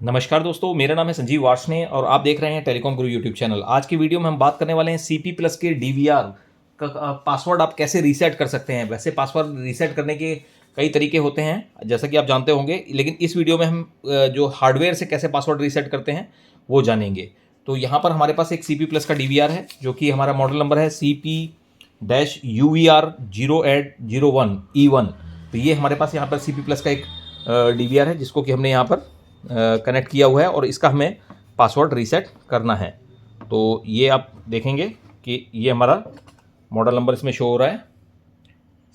नमस्कार दोस्तों, मेरा नाम है संजीव वार्ष्णेय और आप देख रहे हैं टेलीकॉम गुरु यूट्यूब चैनल। आज की वीडियो में हम बात करने वाले हैं सीपी प्लस के डीवीआर का पासवर्ड आप कैसे रीसेट कर सकते हैं। वैसे पासवर्ड रीसेट करने के कई तरीके होते हैं जैसा कि आप जानते होंगे, लेकिन इस वीडियो में हम जो हार्डवेयर से कैसे पासवर्ड रीसेट करते हैं वो जानेंगे। तो यहाँ पर हमारे पास एक सीपी प्लस का डीवीआर है जो कि हमारा मॉडल नंबर है CP-UVR0801E1। तो ये हमारे पास यहाँ पर सीपी प्लस का एक डीवीआर है जिसको कि हमने यहाँ पर कनेक्ट किया हुआ है और इसका हमें पासवर्ड रीसेट करना है। तो ये आप देखेंगे कि ये हमारा मॉडल नंबर इसमें शो हो रहा है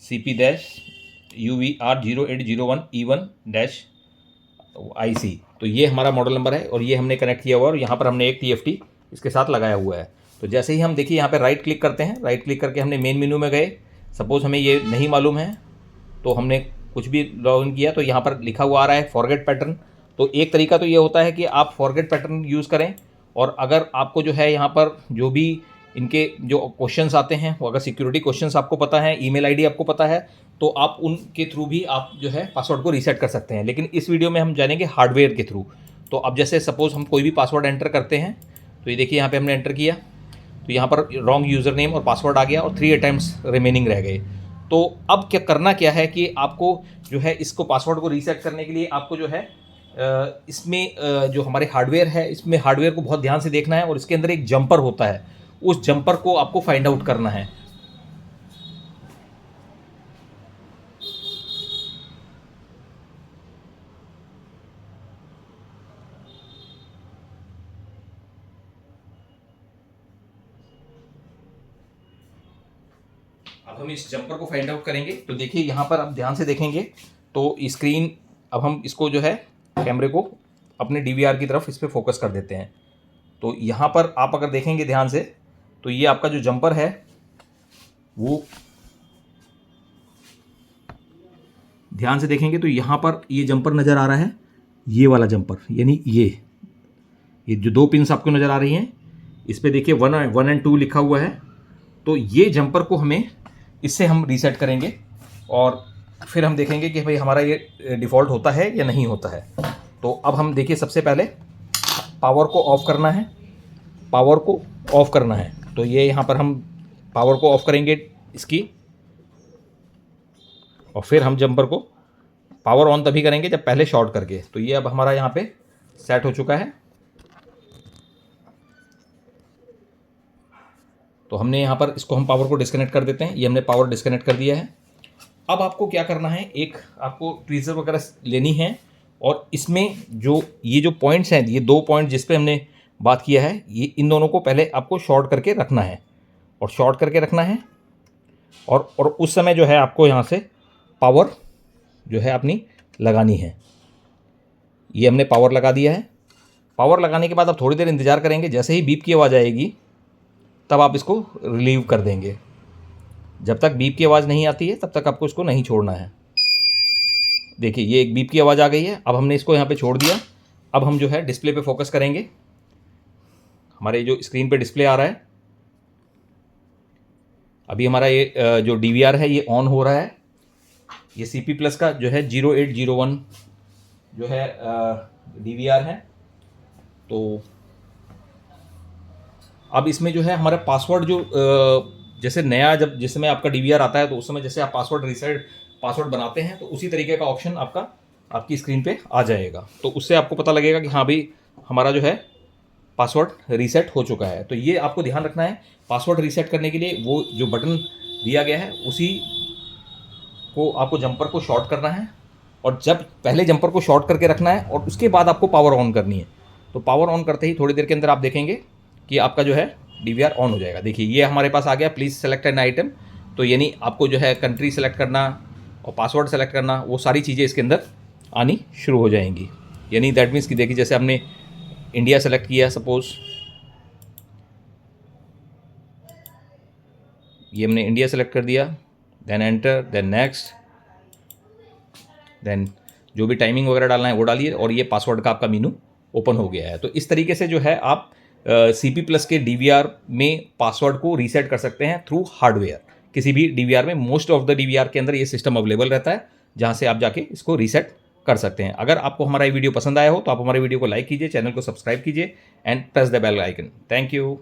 CP-UVR0801E1-IC। तो ये हमारा मॉडल नंबर है और ये हमने कनेक्ट किया हुआ है और यहाँ पर हमने एक TFT इसके साथ लगाया हुआ है। तो जैसे ही हम देखिए यहाँ पर राइट क्लिक करते हैं, राइट क्लिक करके हमने मेन मेन्यू में गए। सपोज़ हमें ये नहीं मालूम है तो हमने कुछ भी लॉगिन किया तो यहाँ पर लिखा हुआ आ रहा है फॉरगेट पैटर्न। तो एक तरीका तो ये होता है कि आप फॉरगेट पैटर्न यूज़ करें, और अगर आपको जो है यहाँ पर जो भी इनके जो क्वेश्चंस आते हैं वो अगर सिक्योरिटी क्वेश्चंस आपको पता है, ईमेल आईडी आपको पता है, तो आप उनके थ्रू भी आप जो है पासवर्ड को रीसेट कर सकते हैं। लेकिन इस वीडियो में हम जानेंगे हार्डवेयर के थ्रू। तो अब जैसे सपोज़ हम कोई भी पासवर्ड एंटर करते हैं तो ये देखिए यहाँ पर हमने एंटर किया तो यहाँ पर रॉन्ग यूज़र नेम और पासवर्ड आ गया और 3 अटैम्प्ट्स रिमेनिंग रह गए। तो अब क्या करना क्या है कि आपको जो है इसको पासवर्ड को रीसेट करने के लिए आपको जो है इसमें जो हमारे हार्डवेयर है इसमें हार्डवेयर को बहुत ध्यान से देखना है और इसके अंदर एक जंपर होता है, उस जंपर को आपको फाइंड आउट करना है। अब हम इस जंपर को फाइंड आउट करेंगे। तो देखिए यहाँ पर आप ध्यान से देखेंगे तो स्क्रीन, अब हम इसको जो है कैमरे को अपने डीवीआर की तरफ इस पर फोकस कर देते हैं। तो यहाँ पर आप अगर देखेंगे ध्यान से तो ये आपका जो जंपर है वो ध्यान से देखेंगे तो यहाँ पर ये जंपर नज़र आ रहा है, ये वाला जंपर, यानी ये जो 2 पिन्स आपको नज़र आ रही हैं इस पर देखिए 1 एंड 2 लिखा हुआ है। तो ये जंपर को हमें इससे हम रीसेट करेंगे और फिर हम देखेंगे कि भाई हमारा ये डिफ़ॉल्ट होता है या नहीं होता है। तो अब हम देखिए सबसे पहले पावर को ऑफ़ करना है, पावर को ऑफ़ करना है। तो ये यहाँ पर हम पावर को ऑफ़ करेंगे इसकी, और फिर हम जंपर को पावर ऑन तभी करेंगे जब पहले शॉर्ट करके। तो ये अब हमारा यहाँ पे सेट हो चुका है। तो हमने यहाँ पर इसको हम पावर को डिस्कनेक्ट कर देते हैं। ये हमने पावर डिस्कनेक्ट कर दिया है। अब आपको क्या करना है, एक आपको ट्वीज़र वगैरह लेनी है और इसमें जो ये जो पॉइंट्स हैं, ये 2 पॉइंट जिस पे हमने बात किया है, ये इन दोनों को पहले आपको शॉर्ट करके रखना है और शॉर्ट करके रखना है। और उस समय जो है आपको यहाँ से पावर जो है अपनी लगानी है। ये हमने पावर लगा दिया है। पावर लगाने के बाद आप थोड़ी देर इंतज़ार करेंगे, जैसे ही बीप की आवाज़ आएगी तब आप इसको रिलीव कर देंगे। जब तक बीप की आवाज़ नहीं आती है तब तक आपको इसको नहीं छोड़ना है। देखिए ये एक बीप की आवाज़ आ गई है। अब हमने इसको यहाँ पे छोड़ दिया। अब हम जो है डिस्प्ले पे फोकस करेंगे। हमारे जो स्क्रीन पे डिस्प्ले आ रहा है, अभी हमारा ये जो डीवीआर है ये ऑन हो रहा है। ये सीपी प्लस का जो है 0801 जो है डीवीआर है। तो अब इसमें जो है हमारा पासवर्ड जो जैसे नया जब जिस समय आपका डीवीआर आता है तो उस समय जैसे आप पासवर्ड बनाते हैं तो उसी तरीके का ऑप्शन आपकी स्क्रीन पे आ जाएगा। तो उससे आपको पता लगेगा कि हाँ भाई हमारा जो है पासवर्ड रीसेट हो चुका है। तो ये आपको ध्यान रखना है, पासवर्ड रीसेट करने के लिए वो जो बटन दिया गया है उसी को आपको जंपर को शॉर्ट करना है, और जब पहले जंपर को शॉर्ट करके रखना है और उसके बाद आपको पावर ऑन करनी है। तो पावर ऑन करते ही थोड़ी देर के अंदर आप देखेंगे कि आपका जो है डीवीआर ऑन हो जाएगा। देखिए ये हमारे पास आ गया, प्लीज़ सेलेक्ट एन आइटम। तो यानी आपको जो है कंट्री सेलेक्ट करना और पासवर्ड सेलेक्ट करना, वो सारी चीज़ें इसके अंदर आनी शुरू हो जाएंगी। यानी दैट मीन्स कि देखिए जैसे हमने इंडिया सेलेक्ट किया, सपोज़ ये हमने इंडिया सेलेक्ट कर दिया, then enter, then next, then जो भी टाइमिंग वगैरह डालना है वो डालिए और ये पासवर्ड का आपका मेनू ओपन हो गया है। तो इस तरीके से जो है आप सीपी प्लस के डीवीआर में पासवर्ड को रीसेट कर सकते हैं थ्रू हार्डवेयर। किसी भी डीवीआर में, मोस्ट ऑफ द डीवीआर के अंदर ये सिस्टम अवेलेबल रहता है जहाँ से आप जाके इसको रीसेट कर सकते हैं। अगर आपको हमारा ये वीडियो पसंद आया हो तो आप हमारे वीडियो को लाइक कीजिए, चैनल को सब्सक्राइब कीजिए and press the bell icon. Thank you.